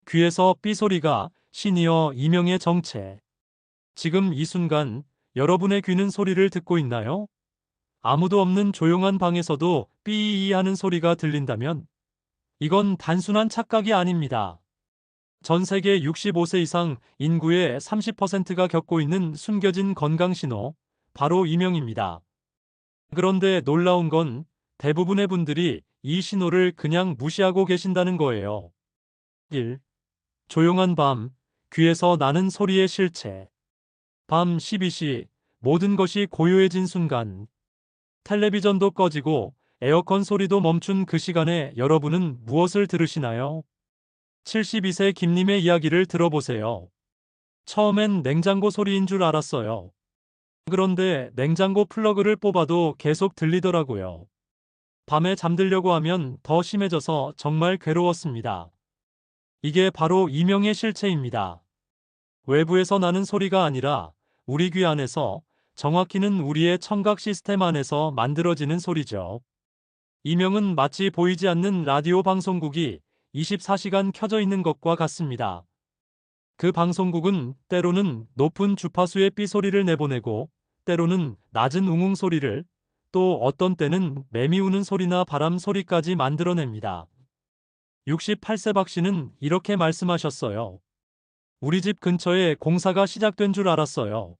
귀에서 삐소리가 시니어 이명의 정체. 지금 이 순간 여러분의 귀는 소리를 듣고 있나요? 아무도 없는 조용한 방에서도 삐이 하는 소리가 들린다면 이건 단순한 착각이 아닙니다. 전 세계 65세 이상 인구의 30%가 겪고 있는 숨겨진 건강 신호, 바로 이명입니다. 그런데 놀라운 건 대부분의 분들이 이 신호를 그냥 무시하고 계신다는 거예요. 1. 조용한 밤, 귀에서 나는 소리의 실체. 밤 12시, 모든 것이 고요해진 순간, 텔레비전도 꺼지고 에어컨 소리도 멈춘 그 시간에 여러분은 무엇을 들으시나요? 72세 김님의 이야기를 들어보세요. 처음엔 냉장고 소리인 줄 알았어요. 그런데 냉장고 플러그를 뽑아도 계속 들리더라고요. 밤에 잠들려고 하면 더 심해져서 정말 괴로웠습니다. 이게 바로 이명의 실체입니다. 외부에서 나는 소리가 아니라 우리 귀 안에서, 정확히는 우리의 청각 시스템 안에서 만들어지는 소리죠. 이명은 마치 보이지 않는 라디오 방송국이 24시간 켜져 있는 것과 같습니다. 그 방송국은 때로는 높은 주파수의 삐소리를 내보내고, 때로는 낮은 웅웅 소리를, 또 어떤 때는 매미 우는 소리나 바람 소리까지 만들어냅니다. 68세 박 씨는 이렇게 말씀하셨어요. 우리 집 근처에 공사가 시작된 줄 알았어요.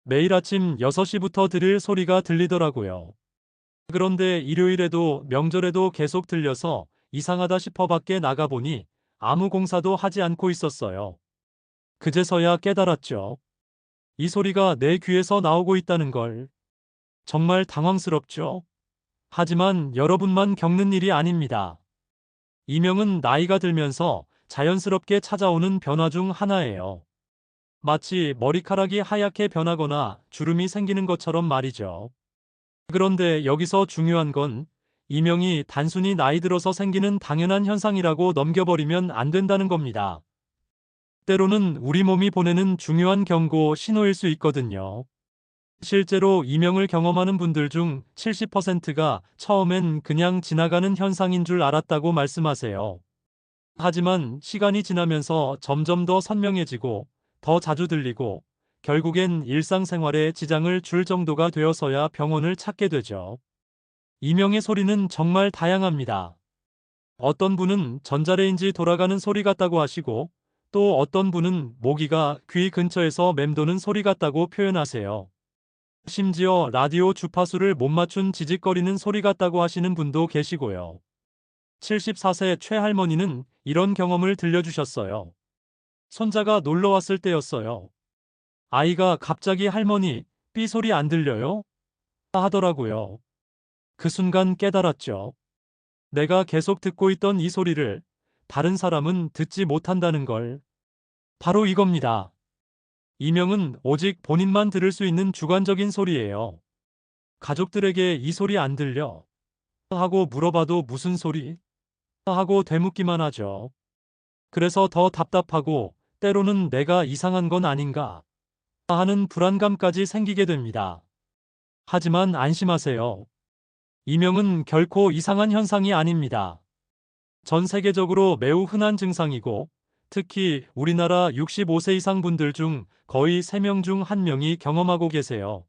매일 아침 6시부터 들을 소리가 들리더라고요. 그런데 일요일에도 명절에도 계속 들려서 이상하다 싶어 밖에 나가보니 아무 공사도 하지 않고 있었어요. 그제서야 깨달았죠. 이 소리가 내 귀에서 나오고 있다는 걸. 정말 당황스럽죠. 하지만 여러분만 겪는 일이 아닙니다. 이명은 나이가 들면서 자연스럽게 찾아오는 변화 중 하나예요. 마치 머리카락이 하얗게 변하거나 주름이 생기는 것처럼 말이죠. 그런데 여기서 중요한 건 이명이 단순히 나이 들어서 생기는 당연한 현상이라고 넘겨버리면 안 된다는 겁니다. 때로는 우리 몸이 보내는 중요한 경고 신호일 수 있거든요. 실제로 이명을 경험하는 분들 중 70%가 처음엔 그냥 지나가는 현상인 줄 알았다고 말씀하세요. 하지만 시간이 지나면서 점점 더 선명해지고 더 자주 들리고 결국엔 일상생활에 지장을 줄 정도가 되어서야 병원을 찾게 되죠. 이명의 소리는 정말 다양합니다. 어떤 분은 전자레인지 돌아가는 소리 같다고 하시고, 또 어떤 분은 모기가 귀 근처에서 맴도는 소리 같다고 표현하세요. 심지어 라디오 주파수를 못 맞춘 지직거리는 소리 같다고 하시는 분도 계시고요. 74세 최할머니는 이런 경험을 들려주셨어요. 손자가 놀러 왔을 때였어요. 아이가 갑자기 할머니, 삐 소리 안 들려요? 하더라고요. 그 순간 깨달았죠. 내가 계속 듣고 있던 이 소리를 다른 사람은 듣지 못한다는 걸. 바로 이겁니다. 이명은 오직 본인만 들을 수 있는 주관적인 소리예요. 가족들에게 이 소리 안 들려? 하고 물어봐도 무슨 소리? 하고 되묻기만 하죠. 그래서 더 답답하고 때로는 내가 이상한 건 아닌가 하는 불안감까지 생기게 됩니다. 하지만 안심하세요. 이명은 결코 이상한 현상이 아닙니다. 전 세계적으로 매우 흔한 증상이고 특히 우리나라 65세 이상 분들 중 거의 3명 중 1명이 경험하고 계세요.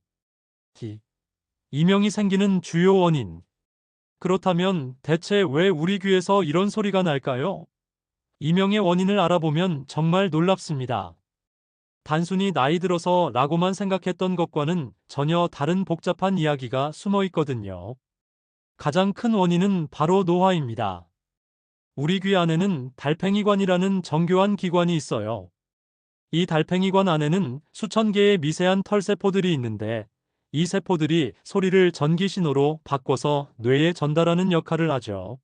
이명이 생기는 주요 원인. 그렇다면 대체 왜 우리 귀에서 이런 소리가 날까요? 이명의 원인을 알아보면 정말 놀랍습니다. 단순히 나이 들어서 라고만 생각했던 것과는 전혀 다른 복잡한 이야기가 숨어 있거든요. 가장 큰 원인은 바로 노화입니다. 우리 귀 안에는 달팽이관이라는 정교한 기관이 있어요. 이 달팽이관 안에는 수천 개의 미세한 털세포들이 있는데 이 세포들이 소리를 전기 신호로 바꿔서 뇌에 전달하는 역할을 하죠.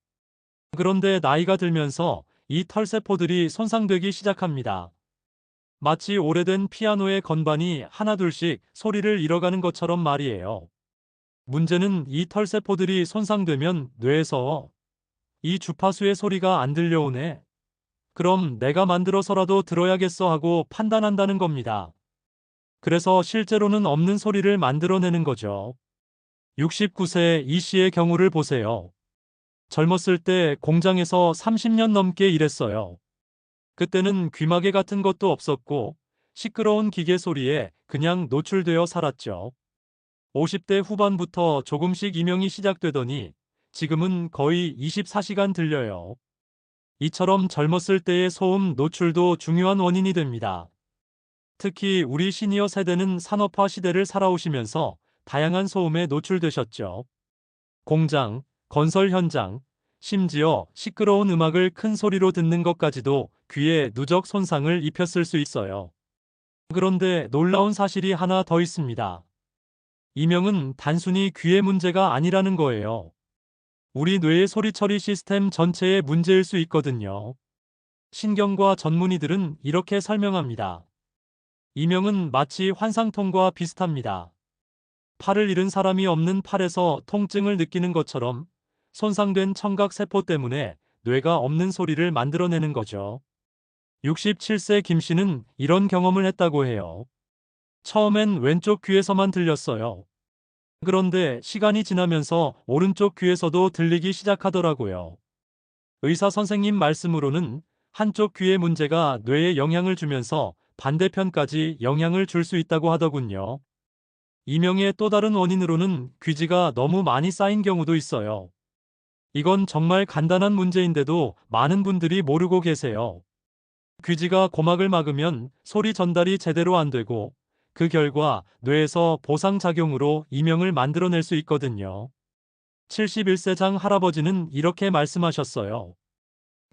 그런데 나이가 들면서 이 털세포들이 손상되기 시작합니다. 마치 오래된 피아노의 건반이 하나둘씩 소리를 잃어가는 것처럼 말이에요. 문제는 이 털세포들이 손상되면 뇌에서 이 주파수의 소리가 안 들려오네. 그럼 내가 만들어서라도 들어야겠어 하고 판단한다는 겁니다. 그래서 실제로는 없는 소리를 만들어내는 거죠. 69세 이 씨의 경우를 보세요. 젊었을 때 공장에서 30년 넘게 일했어요. 그때는 귀마개 같은 것도 없었고 시끄러운 기계 소리에 그냥 노출되어 살았죠. 50대 후반부터 조금씩 이명이 시작되더니 지금은 거의 24시간 들려요. 이처럼 젊었을 때의 소음 노출도 중요한 원인이 됩니다. 특히 우리 시니어 세대는 산업화 시대를 살아오시면서 다양한 소음에 노출되셨죠. 공장, 건설 현장, 심지어 시끄러운 음악을 큰 소리로 듣는 것까지도 귀에 누적 손상을 입혔을 수 있어요. 그런데 놀라운 사실이 하나 더 있습니다. 이명은 단순히 귀의 문제가 아니라는 거예요. 우리 뇌의 소리 처리 시스템 전체의 문제일 수 있거든요. 신경과 전문의들은 이렇게 설명합니다. 이명은 마치 환상통과 비슷합니다. 팔을 잃은 사람이 없는 팔에서 통증을 느끼는 것처럼 손상된 청각세포 때문에 뇌가 없는 소리를 만들어내는 거죠. 67세 김 씨는 이런 경험을 했다고 해요. 처음엔 왼쪽 귀에서만 들렸어요. 그런데 시간이 지나면서 오른쪽 귀에서도 들리기 시작하더라고요. 의사 선생님 말씀으로는 한쪽 귀의 문제가 뇌에 영향을 주면서 반대편까지 영향을 줄 수 있다고 하더군요. 이명의 또 다른 원인으로는 귀지가 너무 많이 쌓인 경우도 있어요. 이건 정말 간단한 문제인데도 많은 분들이 모르고 계세요. 귀지가 고막을 막으면 소리 전달이 제대로 안 되고 그 결과 뇌에서 보상작용으로 이명을 만들어낼 수 있거든요. 71세 장 할아버지는 이렇게 말씀하셨어요.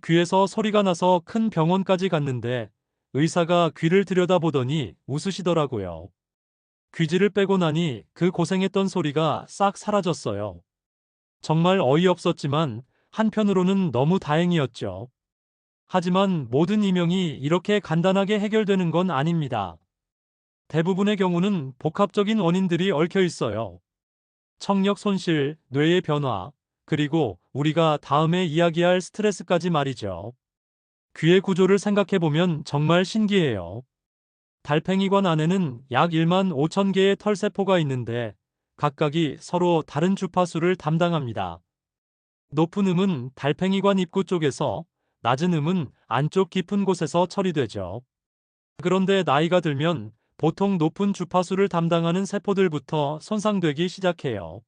귀에서 소리가 나서 큰 병원까지 갔는데 의사가 귀를 들여다보더니 웃으시더라고요. 귀지를 빼고 나니 그 고생했던 소리가 싹 사라졌어요. 정말 어이없었지만 한편으로는 너무 다행이었죠. 하지만 모든 이명이 이렇게 간단하게 해결되는 건 아닙니다. 대부분의 경우는 복합적인 원인들이 얽혀 있어요. 청력 손실, 뇌의 변화, 그리고 우리가 다음에 이야기할 스트레스까지 말이죠. 귀의 구조를 생각해보면 정말 신기해요. 달팽이관 안에는 약 1만 5천 개의 털세포가 있는데 각각이 서로 다른 주파수를 담당합니다. 높은 음은 달팽이관 입구 쪽에서, 낮은 음은 안쪽 깊은 곳에서 처리되죠. 그런데 나이가 들면 보통 높은 주파수를 담당하는 세포들부터 손상되기 시작해요.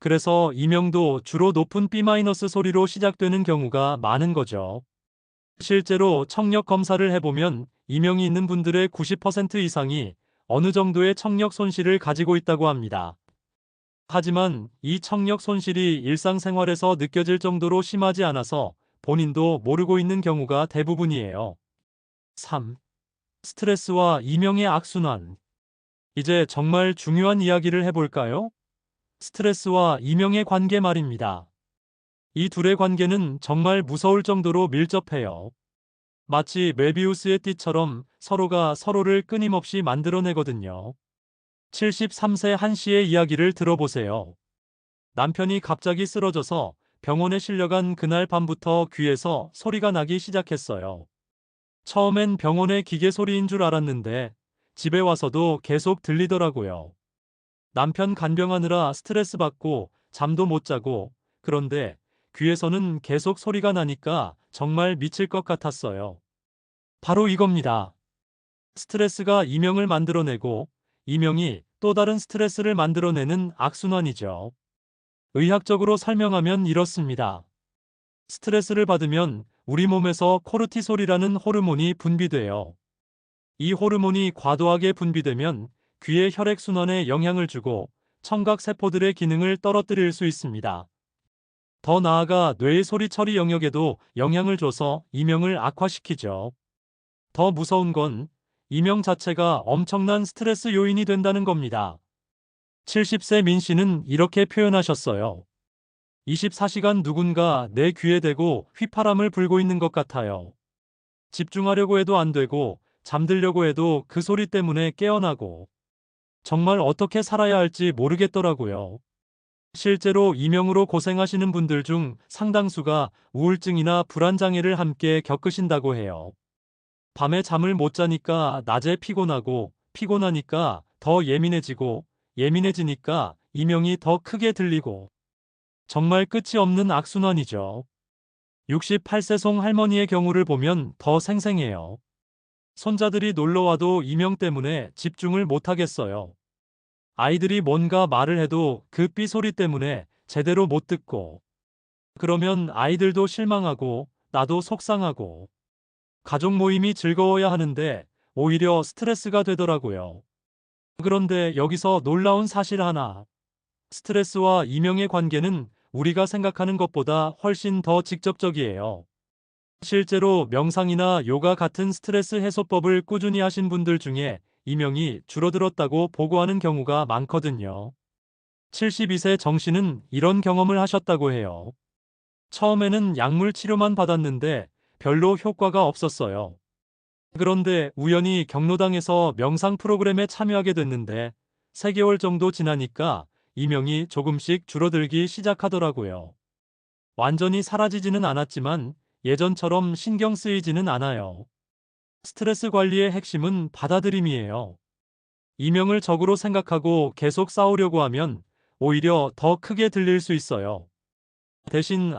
그래서 이명도 주로 높은 B- 소리로 시작되는 경우가 많은 거죠. 실제로 청력 검사를 해보면 이명이 있는 분들의 90% 이상이 어느 정도의 청력 손실을 가지고 있다고 합니다. 하지만 이 청력 손실이 일상생활에서 느껴질 정도로 심하지 않아서 본인도 모르고 있는 경우가 대부분이에요. 3. 스트레스와 이명의 악순환. 이제 정말 중요한 이야기를 해볼까요? 스트레스와 이명의 관계 말입니다. 이 둘의 관계는 정말 무서울 정도로 밀접해요. 마치 메비우스의 띠처럼 서로가 서로를 끊임없이 만들어내거든요. 73세 한 씨의 이야기를 들어보세요. 남편이 갑자기 쓰러져서 병원에 실려간 그날 밤부터 귀에서 소리가 나기 시작했어요. 처음엔 병원의 기계 소리인 줄 알았는데 집에 와서도 계속 들리더라고요. 남편 간병하느라 스트레스 받고 잠도 못 자고, 그런데 귀에서는 계속 소리가 나니까 정말 미칠 것 같았어요. 바로 이겁니다. 스트레스가 이명을 만들어내고 이명이 또 다른 스트레스를 만들어내는 악순환이죠. 의학적으로 설명하면 이렇습니다. 스트레스를 받으면 우리 몸에서 코르티솔이라는 호르몬이 분비돼요. 이 호르몬이 과도하게 분비되면 귀의 혈액순환에 영향을 주고 청각세포들의 기능을 떨어뜨릴 수 있습니다. 더 나아가 뇌의 소리 처리 영역에도 영향을 줘서 이명을 악화시키죠. 더 무서운 건 이명 자체가 엄청난 스트레스 요인이 된다는 겁니다. 70세 민 씨는 이렇게 표현하셨어요. 24시간 누군가 내 귀에 대고 휘파람을 불고 있는 것 같아요. 집중하려고 해도 안 되고 잠들려고 해도 그 소리 때문에 깨어나고 정말 어떻게 살아야 할지 모르겠더라고요. 실제로 이명으로 고생하시는 분들 중 상당수가 우울증이나 불안장애를 함께 겪으신다고 해요. 밤에 잠을 못 자니까 낮에 피곤하고 피곤하니까 더 예민해지고 예민해지니까 이명이 더 크게 들리고 정말 끝이 없는 악순환이죠. 68세 송 할머니의 경우를 보면 더 생생해요. 손자들이 놀러와도 이명 때문에 집중을 못하겠어요. 아이들이 뭔가 말을 해도 그 삐 소리 때문에 제대로 못 듣고, 그러면 아이들도 실망하고 나도 속상하고, 가족 모임이 즐거워야 하는데 오히려 스트레스가 되더라고요. 그런데 여기서 놀라운 사실 하나. 스트레스와 이명의 관계는 우리가 생각하는 것보다 훨씬 더 직접적이에요. 실제로 명상이나 요가 같은 스트레스 해소법을 꾸준히 하신 분들 중에 이명이 줄어들었다고 보고하는 경우가 많거든요. 72세 정 씨는 이런 경험을 하셨다고 해요. 처음에는 약물 치료만 받았는데 별로 효과가 없었어요. 그런데 우연히 경로당에서 명상 프로그램에 참여하게 됐는데 3개월 정도 지나니까 이명이 조금씩 줄어들기 시작하더라고요. 완전히 사라지지는 않았지만 예전처럼 신경 쓰이지는 않아요. 스트레스 관리의 핵심은 받아들임이에요. 이명을 적으로 생각하고 계속 싸우려고 하면 오히려 더 크게 들릴 수 있어요. 대신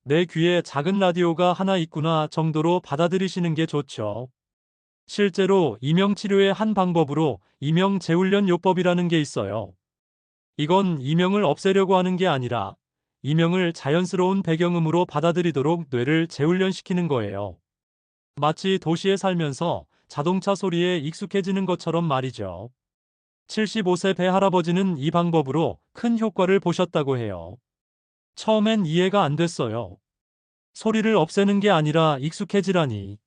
내 귀에 작은 라디오가 하나 있구나 정도로 받아들이시는 게 좋죠. 실제로 이명 치료의 한 방법으로 이명 재훈련 요법이라는 게 있어요. 이건 이명을 없애려고 하는 게 아니라 이명을 자연스러운 배경음으로 받아들이도록 뇌를 재훈련시키는 거예요. 마치 도시에 살면서 자동차 소리에 익숙해지는 것처럼 말이죠. 75세 배 할아버지는 이 방법으로 큰 효과를 보셨다고 해요. 처음엔 이해가 안 됐어요. 소리를 없애는 게 아니라 익숙해지라니.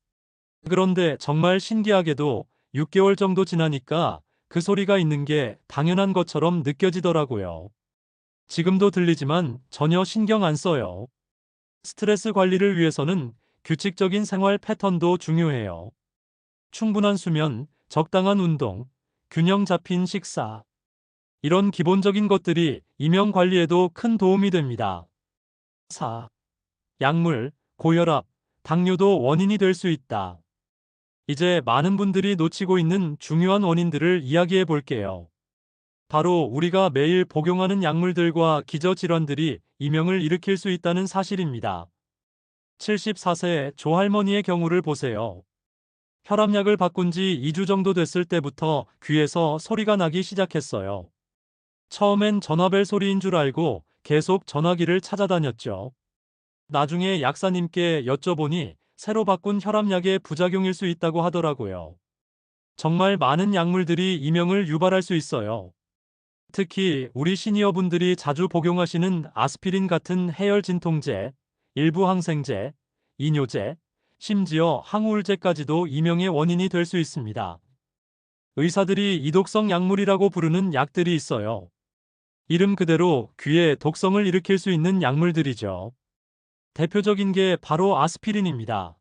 그런데 정말 신기하게도 6개월 정도 지나니까 그 소리가 있는 게 당연한 것처럼 느껴지더라고요. 지금도 들리지만 전혀 신경 안 써요. 스트레스 관리를 위해서는 규칙적인 생활 패턴도 중요해요. 충분한 수면, 적당한 운동, 균형 잡힌 식사. 이런 기본적인 것들이 이명 관리에도 큰 도움이 됩니다. 4. 약물, 고혈압, 당뇨도 원인이 될 수 있다. 이제 많은 분들이 놓치고 있는 중요한 원인들을 이야기해 볼게요. 바로 우리가 매일 복용하는 약물들과 기저질환들이 이명을 일으킬 수 있다는 사실입니다. 74세 조할머니의 경우를 보세요. 혈압약을 바꾼 지 2주 정도 됐을 때부터 귀에서 소리가 나기 시작했어요. 처음엔 전화벨 소리인 줄 알고 계속 전화기를 찾아다녔죠. 나중에 약사님께 여쭤보니 새로 바꾼 혈압약의 부작용일 수 있다고 하더라고요. 정말 많은 약물들이 이명을 유발할 수 있어요. 특히 우리 시니어분들이 자주 복용하시는 아스피린 같은 해열 진통제, 일부 항생제, 이뇨제, 심지어 항우울제까지도 이명의 원인이 될 수 있습니다. 의사들이 이독성 약물이라고 부르는 약들이 있어요. 이름 그대로 귀에 독성을 일으킬 수 있는 약물들이죠. 대표적인 게 바로 아스피린입니다.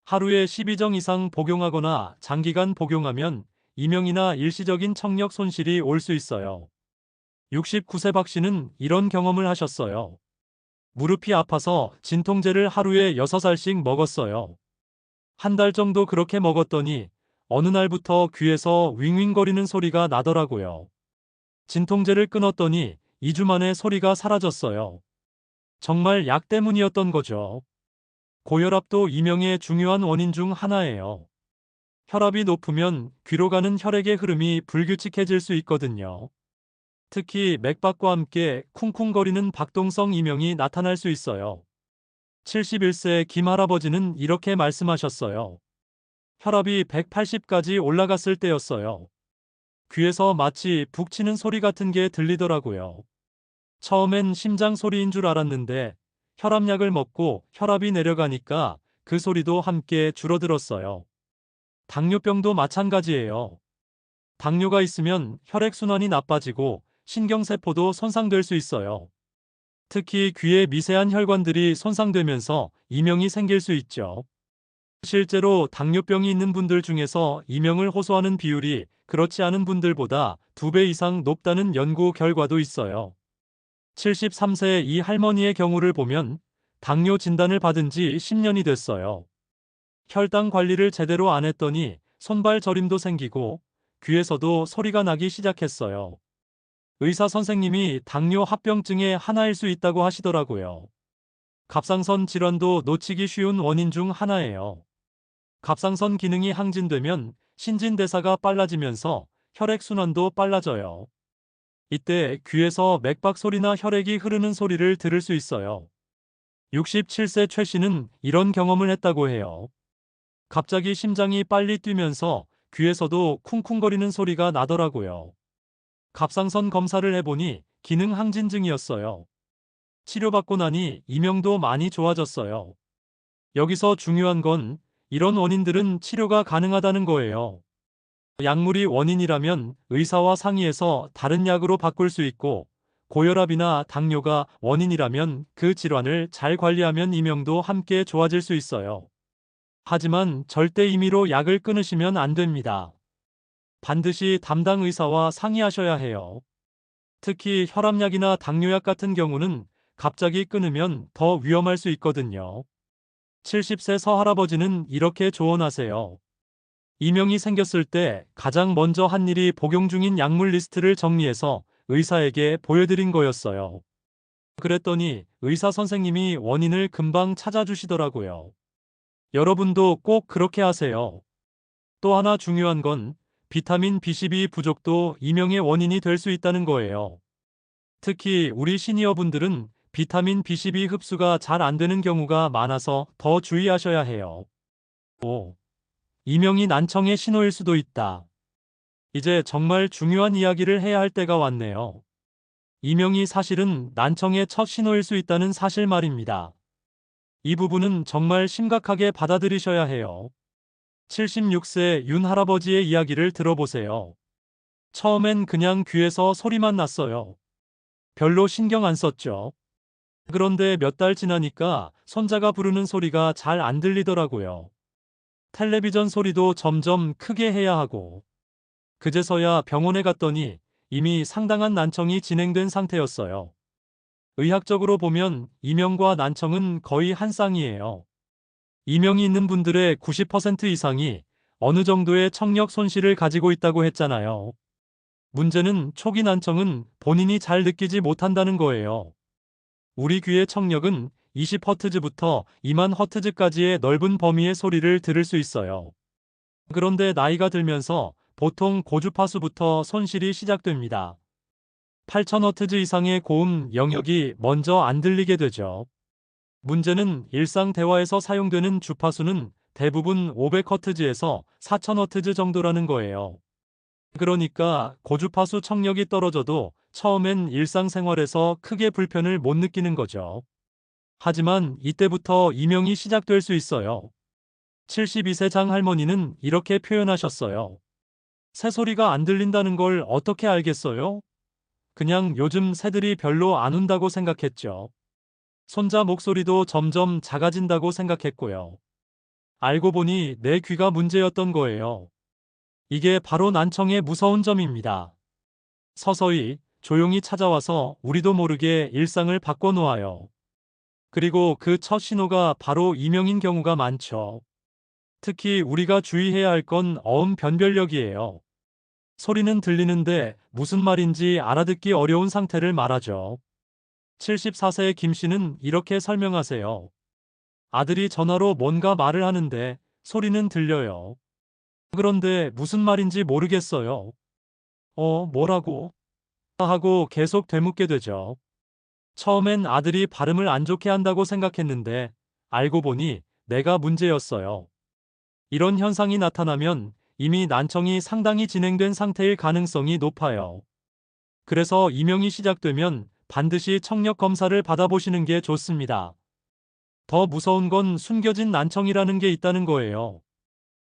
하루에 12정 이상 복용하거나 장기간 복용하면 이명이나 일시적인 청력 손실이 올 수 있어요. 69세 박 씨는 이런 경험을 하셨어요. 무릎이 아파서 진통제를 하루에 6알씩 먹었어요. 한 달 정도 그렇게 먹었더니 어느 날부터 귀에서 윙윙거리는 소리가 나더라고요. 진통제를 끊었더니 2주 만에 소리가 사라졌어요. 정말 약 때문이었던 거죠. 고혈압도 이명의 중요한 원인 중 하나예요. 혈압이 높으면 귀로 가는 혈액의 흐름이 불규칙해질 수 있거든요. 특히 맥박과 함께 쿵쿵거리는 박동성 이명이 나타날 수 있어요. 71세 김 할아버지는 이렇게 말씀하셨어요. 혈압이 180까지 올라갔을 때였어요. 귀에서 마치 북 치는 소리 같은 게 들리더라고요. 처음엔 심장 소리인 줄 알았는데 혈압약을 먹고 혈압이 내려가니까 그 소리도 함께 줄어들었어요. 당뇨병도 마찬가지예요. 당뇨가 있으면 혈액순환이 나빠지고 신경세포도 손상될 수 있어요. 특히 귀의 미세한 혈관들이 손상되면서 이명이 생길 수 있죠. 실제로 당뇨병이 있는 분들 중에서 이명을 호소하는 비율이 그렇지 않은 분들보다 2배 이상 높다는 연구 결과도 있어요. 73세 이 할머니의 경우를 보면 당뇨 진단을 받은 지 10년이 됐어요. 혈당 관리를 제대로 안 했더니 손발 저림도 생기고 귀에서도 소리가 나기 시작했어요. 의사 선생님이 당뇨 합병증의 하나일 수 있다고 하시더라고요. 갑상선 질환도 놓치기 쉬운 원인 중 하나예요. 갑상선 기능이 항진되면 신진대사가 빨라지면서 혈액순환도 빨라져요. 이때 귀에서 맥박 소리나 혈액이 흐르는 소리를 들을 수 있어요. 67세 최 씨는 이런 경험을 했다고 해요. 갑자기 심장이 빨리 뛰면서 귀에서도 쿵쿵거리는 소리가 나더라고요. 갑상선 검사를 해보니 기능 항진증이었어요. 치료받고 나니 이명도 많이 좋아졌어요. 여기서 중요한 건 이런 원인들은 치료가 가능하다는 거예요. 약물이 원인이라면 의사와 상의해서 다른 약으로 바꿀 수 있고, 고혈압이나 당뇨가 원인이라면 그 질환을 잘 관리하면 이명도 함께 좋아질 수 있어요. 하지만 절대 임의로 약을 끊으시면 안 됩니다. 반드시 담당 의사와 상의하셔야 해요. 특히 혈압약이나 당뇨약 같은 경우는 갑자기 끊으면 더 위험할 수 있거든요. 70세 서할아버지는 이렇게 조언하세요. 이명이 생겼을 때 가장 먼저 한 일이 복용 중인 약물 리스트를 정리해서 의사에게 보여드린 거였어요. 그랬더니 의사 선생님이 원인을 금방 찾아주시더라고요. 여러분도 꼭 그렇게 하세요. 또 하나 중요한 건 비타민 B12 부족도 이명의 원인이 될 수 있다는 거예요. 특히 우리 시니어분들은 비타민 B12 흡수가 잘 안 되는 경우가 많아서 더 주의하셔야 해요. 5. 이명이 난청의 신호일 수도 있다. 이제 정말 중요한 이야기를 해야 할 때가 왔네요. 이명이 사실은 난청의 첫 신호일 수 있다는 사실 말입니다. 이 부분은 정말 심각하게 받아들이셔야 해요. 76세 윤 할아버지의 이야기를 들어보세요. 처음엔 그냥 귀에서 소리만 났어요. 별로 신경 안 썼죠. 그런데 몇 달 지나니까 손자가 부르는 소리가 잘 안 들리더라고요. 텔레비전 소리도 점점 크게 해야 하고, 그제서야 병원에 갔더니 이미 상당한 난청이 진행된 상태였어요. 의학적으로 보면 이명과 난청은 거의 한 쌍이에요. 이명이 있는 분들의 90% 이상이 어느 정도의 청력 손실을 가지고 있다고 했잖아요. 문제는 초기 난청은 본인이 잘 느끼지 못한다는 거예요. 우리 귀의 청력은 20Hz부터 2만 Hz까지의 넓은 범위의 소리를 들을 수 있어요. 그런데 나이가 들면서 보통 고주파수부터 손실이 시작됩니다. 8000Hz 이상의 고음 영역이 먼저 안 들리게 되죠. 문제는 일상 대화에서 사용되는 주파수는 대부분 500Hz에서 4000Hz 정도라는 거예요. 그러니까 고주파수 청력이 떨어져도 처음엔 일상생활에서 크게 불편을 못 느끼는 거죠. 하지만 이때부터 이명이 시작될 수 있어요. 72세 장 할머니는 이렇게 표현하셨어요. 새소리가 안 들린다는 걸 어떻게 알겠어요? 그냥 요즘 새들이 별로 안 운다고 생각했죠. 손자 목소리도 점점 작아진다고 생각했고요. 알고 보니 내 귀가 문제였던 거예요. 이게 바로 난청의 무서운 점입니다. 서서히 조용히 찾아와서 우리도 모르게 일상을 바꿔놓아요. 그리고 그 첫 신호가 바로 이명인 경우가 많죠. 특히 우리가 주의해야 할 건 어음 변별력이에요. 소리는 들리는데 무슨 말인지 알아듣기 어려운 상태를 말하죠. 74세의 김 씨는 이렇게 설명하세요. 아들이 전화로 뭔가 말을 하는데 소리는 들려요. 그런데 무슨 말인지 모르겠어요. 뭐라고? 하고 계속 되묻게 되죠. 처음엔 아들이 발음을 안 좋게 한다고 생각했는데 알고 보니 내가 문제였어요. 이런 현상이 나타나면 이미 난청이 상당히 진행된 상태일 가능성이 높아요. 그래서 이명이 시작되면 반드시 청력 검사를 받아보시는 게 좋습니다. 더 무서운 건 숨겨진 난청이라는 게 있다는 거예요.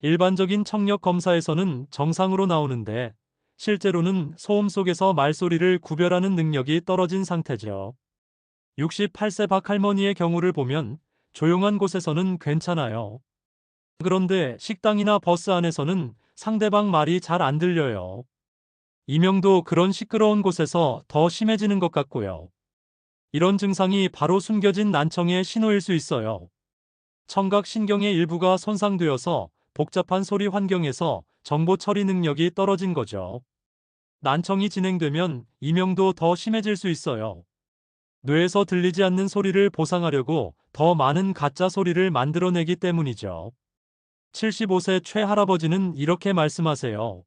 일반적인 청력 검사에서는 정상으로 나오는데 실제로는 소음 속에서 말소리를 구별하는 능력이 떨어진 상태죠. 68세 박 할머니의 경우를 보면 조용한 곳에서는 괜찮아요. 그런데 식당이나 버스 안에서는 상대방 말이 잘 안 들려요. 이명도 그런 시끄러운 곳에서 더 심해지는 것 같고요. 이런 증상이 바로 숨겨진 난청의 신호일 수 있어요. 청각 신경의 일부가 손상되어서 복잡한 소리 환경에서 정보 처리 능력이 떨어진 거죠. 난청이 진행되면 이명도 더 심해질 수 있어요. 뇌에서 들리지 않는 소리를 보상하려고 더 많은 가짜 소리를 만들어내기 때문이죠. 75세 최할아버지는 이렇게 말씀하세요.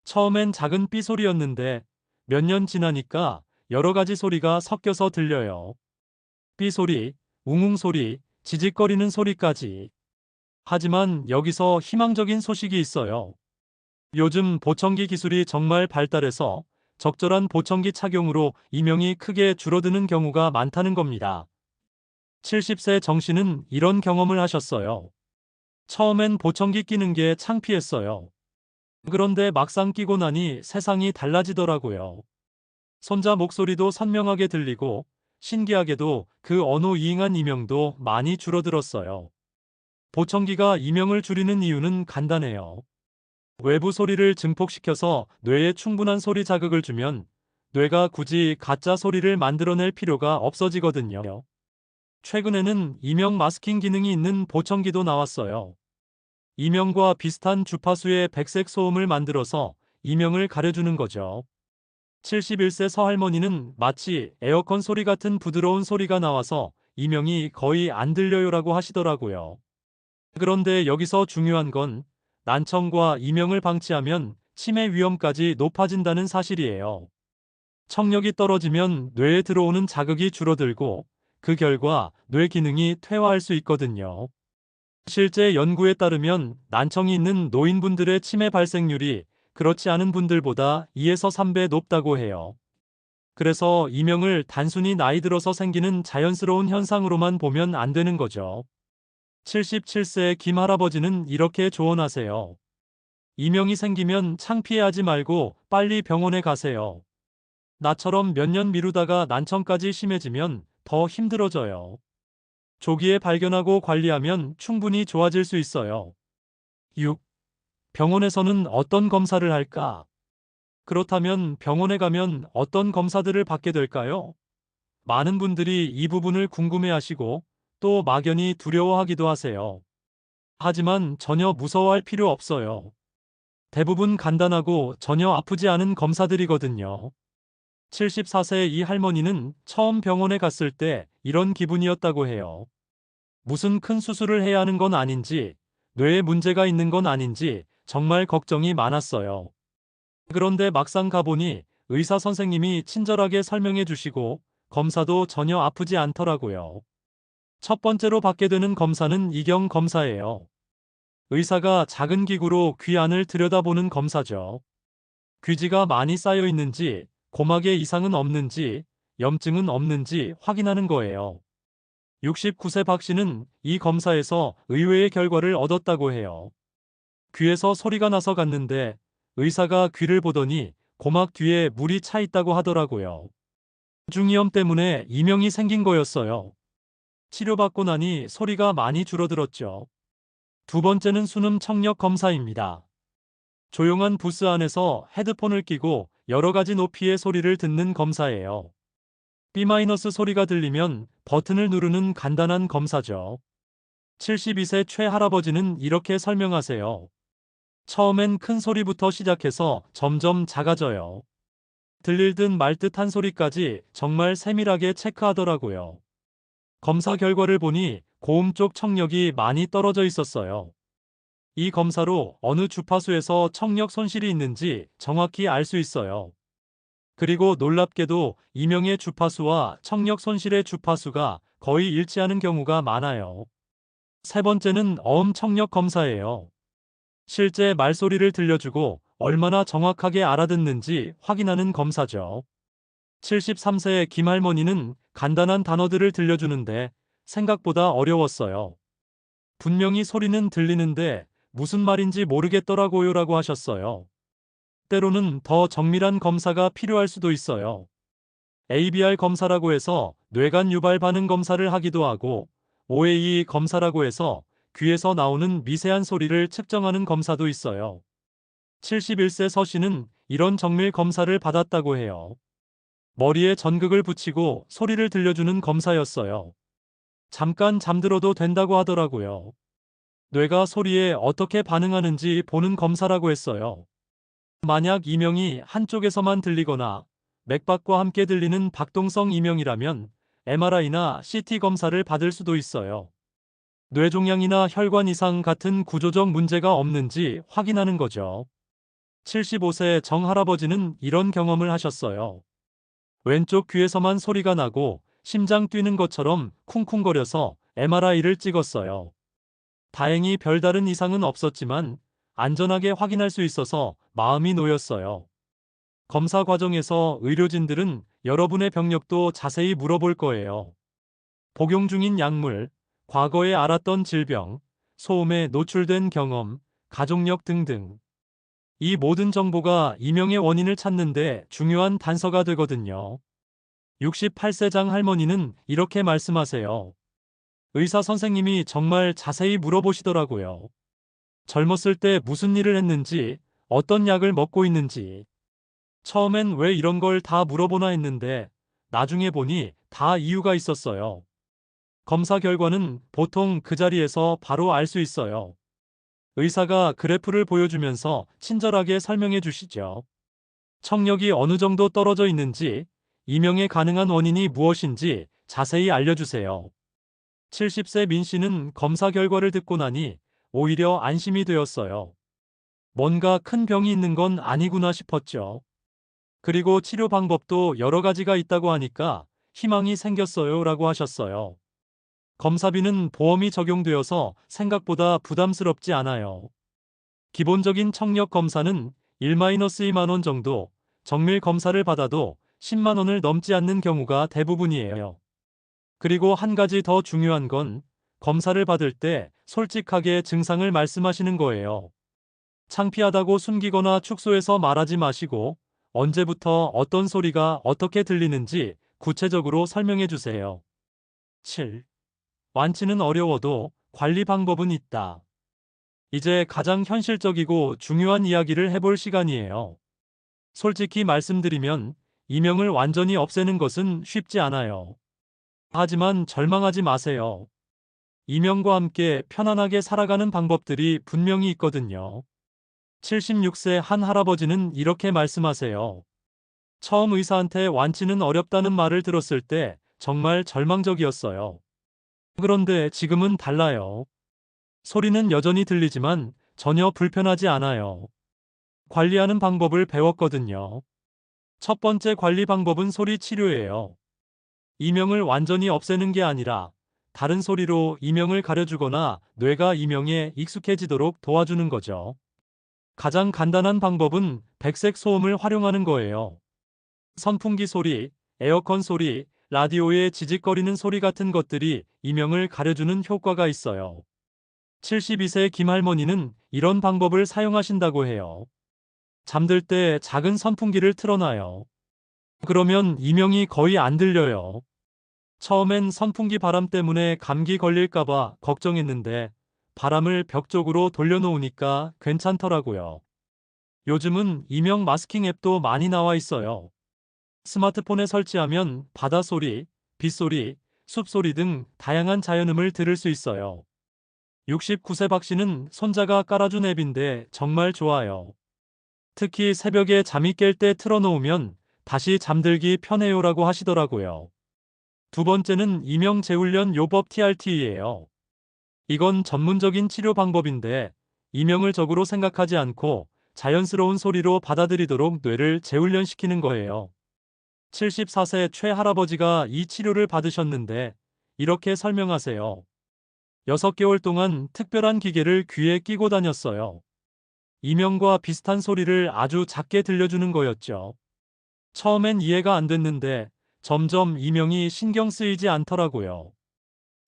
처음엔 작은 삐 소리였는데 몇 년 지나니까 여러 가지 소리가 섞여서 들려요. 삐 소리, 웅웅 소리, 지직거리는 소리까지. 하지만 여기서 희망적인 소식이 있어요. 요즘 보청기 기술이 정말 발달해서 적절한 보청기 착용으로 이명이 크게 줄어드는 경우가 많다는 겁니다. 70세 정 씨는 이런 경험을 하셨어요. 처음엔 보청기 끼는 게 창피했어요. 그런데 막상 끼고 나니 세상이 달라지더라고요. 손자 목소리도 선명하게 들리고 신기하게도 그 언어이행한 이명도 많이 줄어들었어요. 보청기가 이명을 줄이는 이유는 간단해요. 외부 소리를 증폭시켜서 뇌에 충분한 소리 자극을 주면 뇌가 굳이 가짜 소리를 만들어낼 필요가 없어지거든요. 최근에는 이명 마스킹 기능이 있는 보청기도 나왔어요. 이명과 비슷한 주파수의 백색 소음을 만들어서 이명을 가려주는 거죠. 71세 서할머니는 마치 에어컨 소리 같은 부드러운 소리가 나와서 이명이 거의 안 들려요라고 하시더라고요. 그런데 여기서 중요한 건 난청과 이명을 방치하면 치매 위험까지 높아진다는 사실이에요. 청력이 떨어지면 뇌에 들어오는 자극이 줄어들고 그 결과 뇌 기능이 퇴화할 수 있거든요. 실제 연구에 따르면 난청이 있는 노인분들의 치매 발생률이 그렇지 않은 분들보다 2에서 3배 높다고 해요. 그래서 이명을 단순히 나이 들어서 생기는 자연스러운 현상으로만 보면 안 되는 거죠. 77세 김 할아버지는 이렇게 조언하세요. 이명이 생기면 창피해하지 말고 빨리 병원에 가세요. 나처럼 몇 년 미루다가 난청까지 심해지면 더 힘들어져요. 조기에 발견하고 관리하면 충분히 좋아질 수 있어요. 6. 병원에서는 어떤 검사를 할까? 그렇다면 병원에 가면 어떤 검사들을 받게 될까요? 많은 분들이 이 부분을 궁금해하시고 또 막연히 두려워하기도 하세요. 하지만 전혀 무서워할 필요 없어요. 대부분 간단하고 전혀 아프지 않은 검사들이거든요. 74세 이 할머니는 처음 병원에 갔을 때 이런 기분이었다고 해요. 무슨 큰 수술을 해야 하는 건 아닌지, 뇌에 문제가 있는 건 아닌지 정말 걱정이 많았어요. 그런데 막상 가보니 의사 선생님이 친절하게 설명해 주시고 검사도 전혀 아프지 않더라고요. 첫 번째로 받게 되는 검사는 이경 검사예요. 의사가 작은 기구로 귀 안을 들여다보는 검사죠. 귀지가 많이 쌓여 있는지, 고막에 이상은 없는지, 염증은 없는지 확인하는 거예요. 69세 박 씨는 이 검사에서 의외의 결과를 얻었다고 해요. 귀에서 소리가 나서 갔는데 의사가 귀를 보더니 고막 뒤에 물이 차 있다고 하더라고요. 중이염 때문에 이명이 생긴 거였어요. 치료받고 나니 소리가 많이 줄어들었죠. 두 번째는 수능 청력 검사입니다. 조용한 부스 안에서 헤드폰을 끼고 여러 가지 높이의 소리를 듣는 검사예요. B- 소리가 들리면 버튼을 누르는 간단한 검사죠. 72세 최할아버지는 이렇게 설명하세요. 처음엔 큰 소리부터 시작해서 점점 작아져요. 들릴 듯 말 듯한 소리까지 정말 세밀하게 체크하더라고요. 검사 결과를 보니 고음 쪽 청력이 많이 떨어져 있었어요. 이 검사로 어느 주파수에서 청력 손실이 있는지 정확히 알 수 있어요. 그리고 놀랍게도 이명의 주파수와 청력 손실의 주파수가 거의 일치하는 경우가 많아요. 세 번째는 어음 청력 검사예요. 실제 말소리를 들려주고 얼마나 정확하게 알아듣는지 확인하는 검사죠. 73세의 김할머니는 간단한 단어들을 들려주는데 생각보다 어려웠어요. 분명히 소리는 들리는데 무슨 말인지 모르겠더라고요라고 하셨어요. 때로는 더 정밀한 검사가 필요할 수도 있어요. ABR 검사라고 해서 뇌관 유발 반응 검사를 하기도 하고 OAE 검사라고 해서 귀에서 나오는 미세한 소리를 측정하는 검사도 있어요. 71세 서 씨는 이런 정밀 검사를 받았다고 해요. 머리에 전극을 붙이고 소리를 들려주는 검사였어요. 잠깐 잠들어도 된다고 하더라고요. 뇌가 소리에 어떻게 반응하는지 보는 검사라고 했어요. 만약 이명이 한쪽에서만 들리거나 맥박과 함께 들리는 박동성 이명이라면 MRI나 CT 검사를 받을 수도 있어요. 뇌종양이나 혈관 이상 같은 구조적 문제가 없는지 확인하는 거죠. 75세 정할아버지는 이런 경험을 하셨어요. 왼쪽 귀에서만 소리가 나고 심장 뛰는 것처럼 쿵쿵거려서 MRI를 찍었어요. 다행히 별다른 이상은 없었지만 안전하게 확인할 수 있어서 마음이 놓였어요. 검사 과정에서 의료진들은 여러분의 병력도 자세히 물어볼 거예요. 복용 중인 약물, 과거에 알았던 질병, 소음에 노출된 경험, 가족력 등등. 이 모든 정보가 이명의 원인을 찾는데 중요한 단서가 되거든요. 68세 장 할머니는 이렇게 말씀하세요. 의사 선생님이 정말 자세히 물어보시더라고요. 젊었을 때 무슨 일을 했는지, 어떤 약을 먹고 있는지. 처음엔 왜 이런 걸 다 물어보나 했는데 나중에 보니 다 이유가 있었어요. 검사 결과는 보통 그 자리에서 바로 알 수 있어요. 의사가 그래프를 보여주면서 친절하게 설명해 주시죠. 청력이 어느 정도 떨어져 있는지, 이명에 가능한 원인이 무엇인지 자세히 알려주세요. 70세 민 씨는 검사 결과를 듣고 나니 오히려 안심이 되었어요. 뭔가 큰 병이 있는 건 아니구나 싶었죠. 그리고 치료 방법도 여러 가지가 있다고 하니까 희망이 생겼어요 라고 하셨어요. 검사비는 보험이 적용되어서 생각보다 부담스럽지 않아요. 기본적인 청력 검사는 1-2만 원 정도, 정밀 검사를 받아도 10만 원을 넘지 않는 경우가 대부분이에요. 그리고 한 가지 더 중요한 건 검사를 받을 때 솔직하게 증상을 말씀하시는 거예요. 창피하다고 숨기거나 축소해서 말하지 마시고 언제부터 어떤 소리가 어떻게 들리는지 구체적으로 설명해 주세요. 7. 완치는 어려워도 관리 방법은 있다. 이제 가장 현실적이고 중요한 이야기를 해볼 시간이에요. 솔직히 말씀드리면 이명을 완전히 없애는 것은 쉽지 않아요. 하지만 절망하지 마세요. 이명과 함께 편안하게 살아가는 방법들이 분명히 있거든요. 76세 한 할아버지는 이렇게 말씀하세요. 처음 의사한테 완치는 어렵다는 말을 들었을 때 정말 절망적이었어요. 그런데 지금은 달라요. 소리는 여전히 들리지만 전혀 불편하지 않아요. 관리하는 방법을 배웠거든요. 첫 번째 관리 방법은 소리 치료예요. 이명을 완전히 없애는 게 아니라 다른 소리로 이명을 가려주거나 뇌가 이명에 익숙해지도록 도와주는 거죠. 가장 간단한 방법은 백색 소음을 활용하는 거예요. 선풍기 소리, 에어컨 소리, 라디오의 지직거리는 소리 같은 것들이 이명을 가려주는 효과가 있어요. 72세 김할머니는 이런 방법을 사용하신다고 해요. 잠들 때 작은 선풍기를 틀어놔요. 그러면 이명이 거의 안 들려요. 처음엔 선풍기 바람 때문에 감기 걸릴까봐 걱정했는데 바람을 벽 쪽으로 돌려놓으니까 괜찮더라고요. 요즘은 이명 마스킹 앱도 많이 나와 있어요. 스마트폰에 설치하면 바다소리, 빗소리, 숲소리 등 다양한 자연음을 들을 수 있어요. 69세 박 씨는 손자가 깔아준 앱인데 정말 좋아요. 특히 새벽에 잠이 깰 때 틀어놓으면 다시 잠들기 편해요라고 하시더라고요. 두 번째는 이명 재훈련 요법 TRT예요. 이건 전문적인 치료 방법인데 이명을 적으로 생각하지 않고 자연스러운 소리로 받아들이도록 뇌를 재훈련시키는 거예요. 74세 최 할아버지가 이 치료를 받으셨는데 이렇게 설명하세요. 6개월 동안 특별한 기계를 귀에 끼고 다녔어요. 이명과 비슷한 소리를 아주 작게 들려주는 거였죠. 처음엔 이해가 안 됐는데 점점 이명이 신경 쓰이지 않더라고요.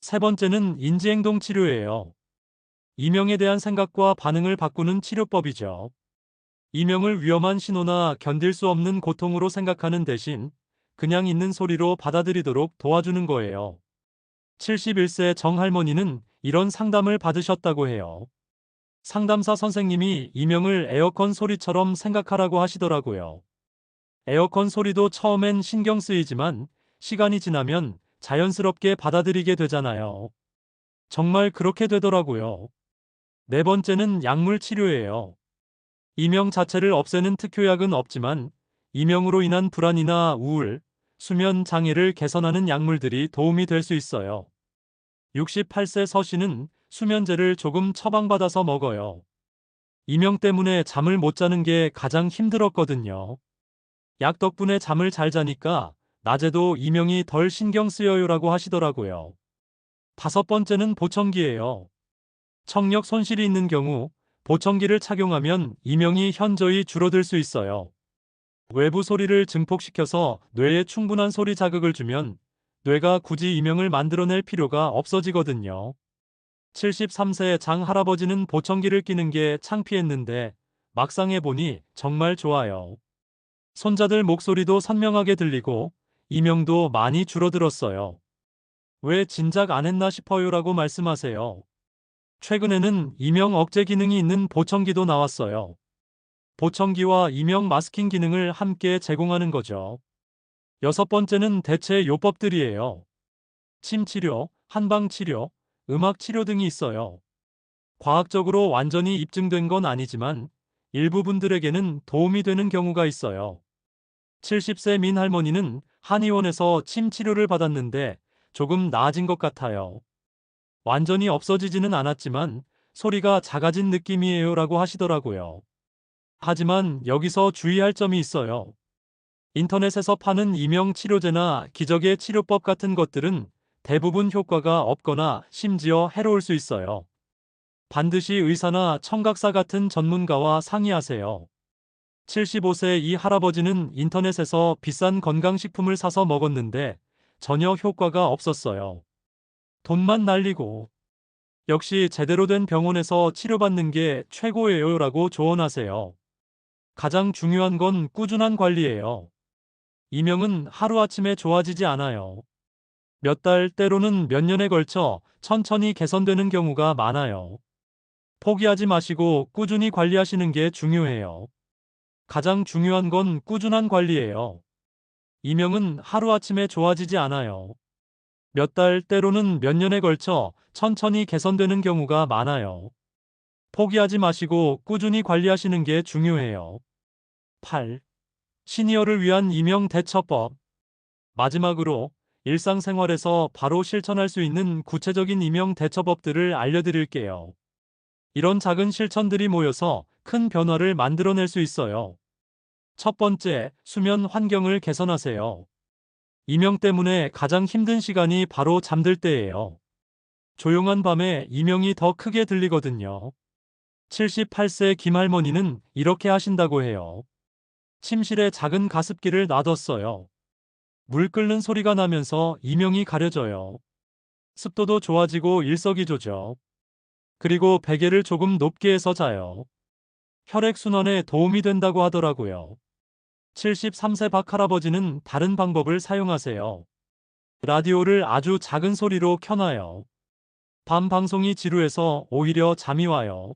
세 번째는 인지행동 치료예요. 이명에 대한 생각과 반응을 바꾸는 치료법이죠. 이명을 위험한 신호나 견딜 수 없는 고통으로 생각하는 대신 그냥 있는 소리로 받아들이도록 도와주는 거예요. 71세 정할머니는 이런 상담을 받으셨다고 해요. 상담사 선생님이 이명을 에어컨 소리처럼 생각하라고 하시더라고요. 에어컨 소리도 처음엔 신경 쓰이지만 시간이 지나면 자연스럽게 받아들이게 되잖아요. 정말 그렇게 되더라고요. 네 번째는 약물 치료예요. 이명 자체를 없애는 특효약은 없지만 이명으로 인한 불안이나 우울, 수면 장애를 개선하는 약물들이 도움이 될 수 있어요. 68세 서 씨는 수면제를 조금 처방받아서 먹어요. 이명 때문에 잠을 못 자는 게 가장 힘들었거든요. 약 덕분에 잠을 잘 자니까 낮에도 이명이 덜 신경 쓰여요라고 하시더라고요. 다섯 번째는 보청기예요. 청력 손실이 있는 경우 보청기를 착용하면 이명이 현저히 줄어들 수 있어요. 외부 소리를 증폭시켜서 뇌에 충분한 소리 자극을 주면 뇌가 굳이 이명을 만들어낼 필요가 없어지거든요. 73세 장 할아버지는 보청기를 끼는 게 창피했는데 막상 해보니 정말 좋아요. 손자들 목소리도 선명하게 들리고 이명도 많이 줄어들었어요. 왜 진작 안 했나 싶어요라고 말씀하세요. 최근에는 이명 억제 기능이 있는 보청기도 나왔어요. 보청기와 이명 마스킹 기능을 함께 제공하는 거죠. 여섯 번째는 대체 요법들이에요. 침 치료, 한방 치료, 음악 치료 등이 있어요. 과학적으로 완전히 입증된 건 아니지만 일부 분들에게는 도움이 되는 경우가 있어요. 70세 민 할머니는 한의원에서 침 치료를 받았는데 조금 나아진 것 같아요. 완전히 없어지지는 않았지만 소리가 작아진 느낌이에요라고 하시더라고요. 하지만 여기서 주의할 점이 있어요. 인터넷에서 파는 이명 치료제나 기적의 치료법 같은 것들은 대부분 효과가 없거나 심지어 해로울 수 있어요. 반드시 의사나 청각사 같은 전문가와 상의하세요. 75세 이 할아버지는 인터넷에서 비싼 건강식품을 사서 먹었는데 전혀 효과가 없었어요. 돈만 날리고. 역시 제대로 된 병원에서 치료받는 게 최고예요라고 조언하세요. 가장 중요한 건 꾸준한 관리예요. 이명은 하루아침에 좋아지지 않아요. 몇 달, 때로는 몇 년에 걸쳐 천천히 개선되는 경우가 많아요. 포기하지 마시고 꾸준히 관리하시는 게 중요해요. 가장 중요한 건 꾸준한 관리예요. 이명은 하루아침에 좋아지지 않아요. 몇 달, 때로는 몇 년에 걸쳐 천천히 개선되는 경우가 많아요. 포기하지 마시고 꾸준히 관리하시는 게 중요해요. 8. 시니어를 위한 이명 대처법. 마지막으로 일상생활에서 바로 실천할 수 있는 구체적인 이명 대처법들을 알려드릴게요. 이런 작은 실천들이 모여서 큰 변화를 만들어낼 수 있어요. 첫 번째, 수면 환경을 개선하세요. 이명 때문에 가장 힘든 시간이 바로 잠들 때예요. 조용한 밤에 이명이 더 크게 들리거든요. 78세 김할머니는 이렇게 하신다고 해요. 침실에 작은 가습기를 놔뒀어요. 물 끓는 소리가 나면서 이명이 가려져요. 습도도 좋아지고 일석이조죠. 그리고 베개를 조금 높게 해서 자요. 혈액순환에 도움이 된다고 하더라고요. 73세 박 할아버지는 다른 방법을 사용하세요. 라디오를 아주 작은 소리로 켜놔요. 밤 방송이 지루해서 오히려 잠이 와요.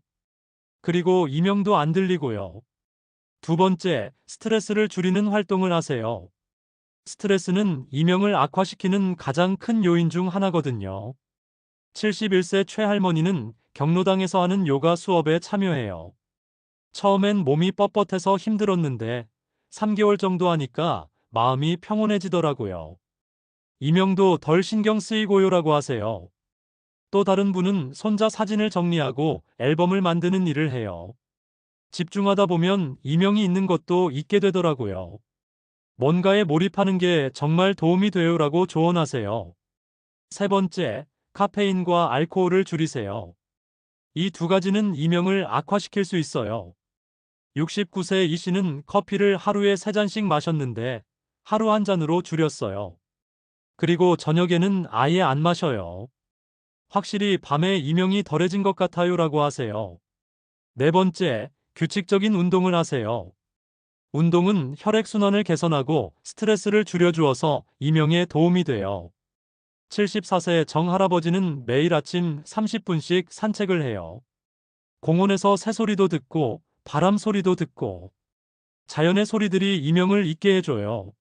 그리고 이명도 안 들리고요. 두 번째, 스트레스를 줄이는 활동을 하세요. 스트레스는 이명을 악화시키는 가장 큰 요인 중 하나거든요. 71세 최할머니는 경로당에서 하는 요가 수업에 참여해요. 처음엔 몸이 뻣뻣해서 힘들었는데 3개월 정도 하니까 마음이 평온해지더라고요. 이명도 덜 신경 쓰이고요라고 하세요. 또 다른 분은 손자 사진을 정리하고 앨범을 만드는 일을 해요. 집중하다 보면 이명이 있는 것도 잊게 되더라고요. 뭔가에 몰입하는 게 정말 도움이 돼요라고 조언하세요. 세 번째, 카페인과 알코올을 줄이세요. 이 두 가지는 이명을 악화시킬 수 있어요. 69세 이 씨는 커피를 하루에 3잔씩 마셨는데 하루 한 잔으로 줄였어요. 그리고 저녁에는 아예 안 마셔요. 확실히 밤에 이명이 덜해진 것 같아요라고 하세요. 네 번째, 규칙적인 운동을 하세요. 운동은 혈액순환을 개선하고 스트레스를 줄여주어서 이명에 도움이 돼요. 74세 정 할아버지는 매일 아침 30분씩 산책을 해요. 공원에서 새소리도 듣고 바람 소리도 듣고 자연의 소리들이 이명을 잊게 해줘요.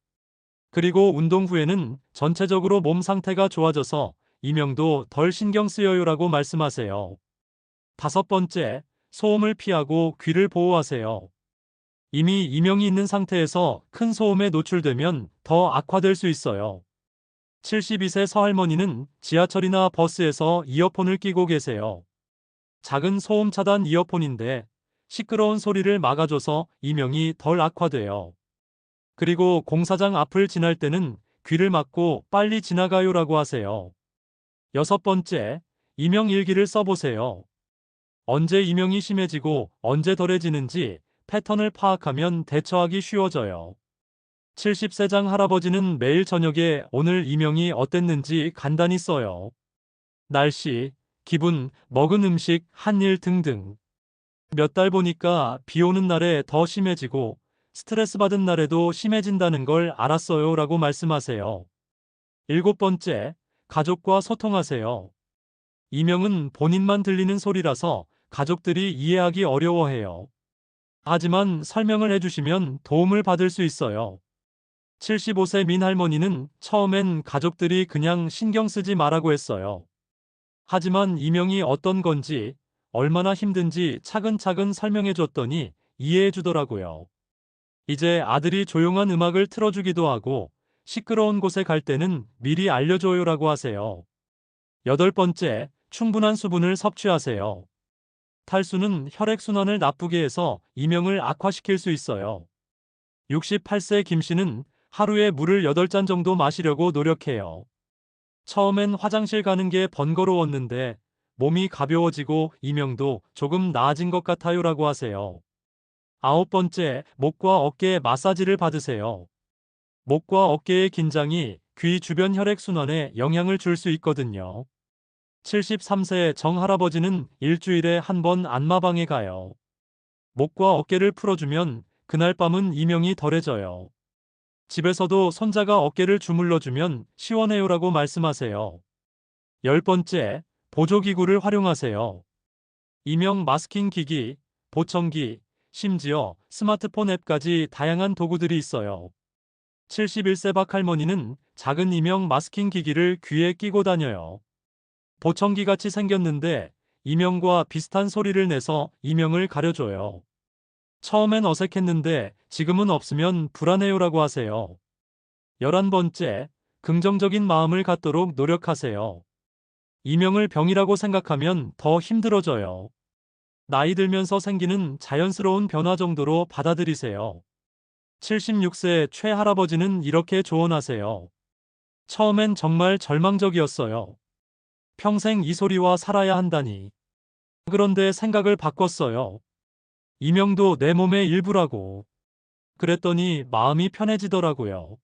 그리고 운동 후에는 전체적으로 몸 상태가 좋아져서 이명도 덜 신경 쓰여요라고 말씀하세요. 다섯 번째, 소음을 피하고 귀를 보호하세요. 이미 이명이 있는 상태에서 큰 소음에 노출되면 더 악화될 수 있어요. 72세 서할머니는 지하철이나 버스에서 이어폰을 끼고 계세요. 작은 소음 차단 이어폰인데 시끄러운 소리를 막아줘서 이명이 덜 악화돼요. 그리고 공사장 앞을 지날 때는 귀를 막고 빨리 지나가요라고 하세요. 여섯 번째, 이명 일기를 써보세요. 언제 이명이 심해지고 언제 덜해지는지 패턴을 파악하면 대처하기 쉬워져요. 70세장 할아버지는 매일 저녁에 오늘 이명이 어땠는지 간단히 써요. 날씨, 기분, 먹은 음식, 한 일 등등. 몇 달 보니까 비 오는 날에 더 심해지고 스트레스 받은 날에도 심해진다는 걸 알았어요 라고 말씀하세요. 일곱 번째, 가족과 소통하세요. 이명은 본인만 들리는 소리라서 가족들이 이해하기 어려워해요. 하지만 설명을 해주시면 도움을 받을 수 있어요. 75세 민 할머니는 처음엔 가족들이 그냥 신경 쓰지 말라고 했어요. 하지만 이명이 어떤 건지, 얼마나 힘든지 차근차근 설명해 줬더니 이해해 주더라고요. 이제 아들이 조용한 음악을 틀어주기도 하고 시끄러운 곳에 갈 때는 미리 알려줘요라고 하세요. 여덟 번째, 충분한 수분을 섭취하세요. 탈수는 혈액순환을 나쁘게 해서 이명을 악화시킬 수 있어요. 68세 김 씨는 하루에 물을 8잔 정도 마시려고 노력해요. 처음엔 화장실 가는 게 번거로웠는데 몸이 가벼워지고 이명도 조금 나아진 것 같아요라고 하세요. 아홉 번째, 목과 어깨 마사지를 받으세요. 목과 어깨의 긴장이 귀 주변 혈액순환에 영향을 줄 수 있거든요. 73세 정 할아버지는 일주일에 한 번 안마방에 가요. 목과 어깨를 풀어주면 그날 밤은 이명이 덜해져요. 집에서도 손자가 어깨를 주물러주면 시원해요라고 말씀하세요. 열 번째, 보조기구를 활용하세요. 이명 마스킹 기기, 보청기, 심지어 스마트폰 앱까지 다양한 도구들이 있어요. 71세 박할머니는 작은 이명 마스킹 기기를 귀에 끼고 다녀요. 보청기 같이 생겼는데 이명과 비슷한 소리를 내서 이명을 가려줘요. 처음엔 어색했는데 지금은 없으면 불안해요라고 하세요. 11번째, 긍정적인 마음을 갖도록 노력하세요. 이명을 병이라고 생각하면 더 힘들어져요. 나이 들면서 생기는 자연스러운 변화 정도로 받아들이세요. 76세 최 할아버지는 이렇게 조언하세요. 처음엔 정말 절망적이었어요. 평생 이 소리와 살아야 한다니. 그런데 생각을 바꿨어요. 이명도 내 몸의 일부라고. 그랬더니 마음이 편해지더라고요.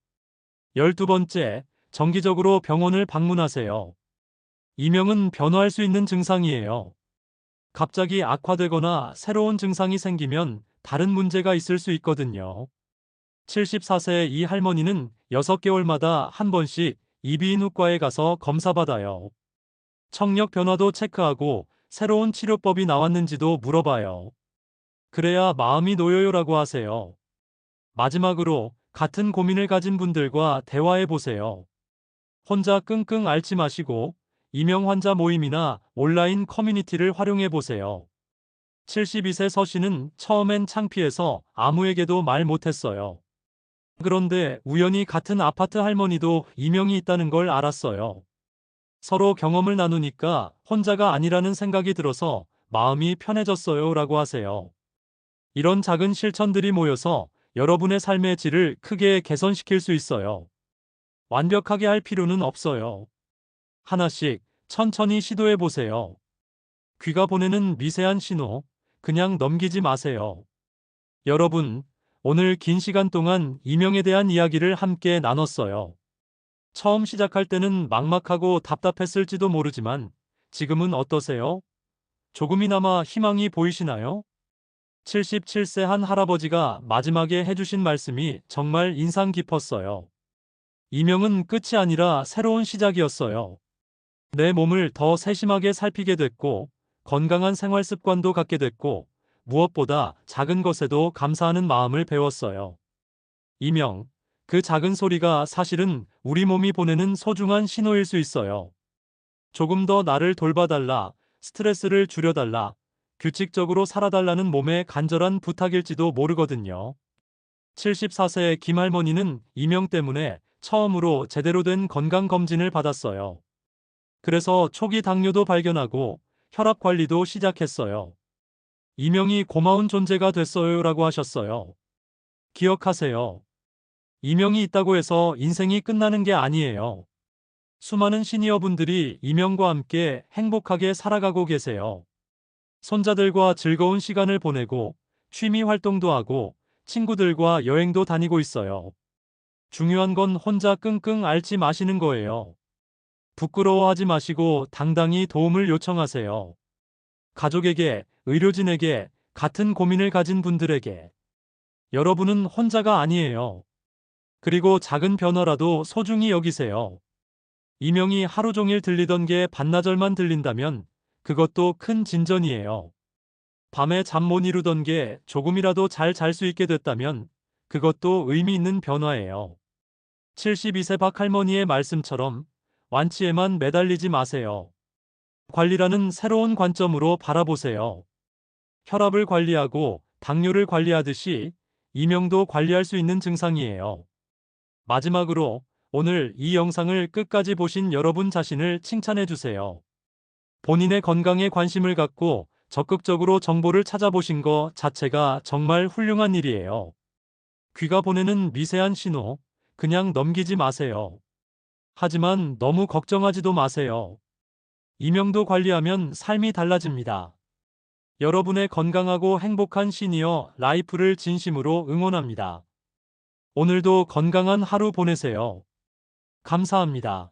12번째, 정기적으로 병원을 방문하세요. 이명은 변화할 수 있는 증상이에요. 갑자기 악화되거나 새로운 증상이 생기면 다른 문제가 있을 수 있거든요. 74세 이 할머니는 6개월마다 한 번씩 이비인후과에 가서 검사받아요. 청력 변화도 체크하고 새로운 치료법이 나왔는지도 물어봐요. 그래야 마음이 놓여요라고 하세요. 마지막으로 같은 고민을 가진 분들과 대화해 보세요. 혼자 끙끙 앓지 마시고 이명 환자 모임이나 온라인 커뮤니티를 활용해 보세요. 72세 서 씨는 처음엔 창피해서 아무에게도 말 못했어요. 그런데 우연히 같은 아파트 할머니도 이명이 있다는 걸 알았어요. 서로 경험을 나누니까 혼자가 아니라는 생각이 들어서 마음이 편해졌어요 라고 하세요. 이런 작은 실천들이 모여서 여러분의 삶의 질을 크게 개선시킬 수 있어요. 완벽하게 할 필요는 없어요. 하나씩 천천히 시도해 보세요. 귀가 보내는 미세한 신호, 그냥 넘기지 마세요. 여러분, 오늘 긴 시간 동안 이명에 대한 이야기를 함께 나눴어요. 처음 시작할 때는 막막하고 답답했을지도 모르지만 지금은 어떠세요? 조금이나마 희망이 보이시나요? 77세 한 할아버지가 마지막에 해주신 말씀이 정말 인상 깊었어요. 이명은 끝이 아니라 새로운 시작이었어요. 내 몸을 더 세심하게 살피게 됐고, 건강한 생활 습관도 갖게 됐고, 무엇보다 작은 것에도 감사하는 마음을 배웠어요. 이명, 그 작은 소리가 사실은 우리 몸이 보내는 소중한 신호일 수 있어요. 조금 더 나를 돌봐달라, 스트레스를 줄여달라, 규칙적으로 살아달라는 몸의 간절한 부탁일지도 모르거든요. 74세의 김할머니는 이명 때문에 처음으로 제대로 된 건강검진을 받았어요. 그래서 초기 당뇨도 발견하고 혈압 관리도 시작했어요. 이명이 고마운 존재가 됐어요라고 하셨어요. 기억하세요. 이명이 있다고 해서 인생이 끝나는 게 아니에요. 수많은 시니어분들이 이명과 함께 행복하게 살아가고 계세요. 손자들과 즐거운 시간을 보내고 취미 활동도 하고 친구들과 여행도 다니고 있어요. 중요한 건 혼자 끙끙 앓지 마시는 거예요. 부끄러워하지 마시고 당당히 도움을 요청하세요. 가족에게, 의료진에게, 같은 고민을 가진 분들에게. 여러분은 혼자가 아니에요. 그리고 작은 변화라도 소중히 여기세요. 이명이 하루 종일 들리던 게 반나절만 들린다면 그것도 큰 진전이에요. 밤에 잠 못 이루던 게 조금이라도 잘 잘 수 있게 됐다면 그것도 의미 있는 변화예요. 72세 박할머니의 말씀처럼 완치에만 매달리지 마세요. 관리라는 새로운 관점으로 바라보세요. 혈압을 관리하고 당뇨를 관리하듯이 이명도 관리할 수 있는 증상이에요. 마지막으로 오늘 이 영상을 끝까지 보신 여러분 자신을 칭찬해 주세요. 본인의 건강에 관심을 갖고 적극적으로 정보를 찾아보신 것 자체가 정말 훌륭한 일이에요. 귀가 보내는 미세한 신호, 그냥 넘기지 마세요. 하지만 너무 걱정하지도 마세요. 이명도 관리하면 삶이 달라집니다. 여러분의 건강하고 행복한 시니어 라이프를 진심으로 응원합니다. 오늘도 건강한 하루 보내세요. 감사합니다.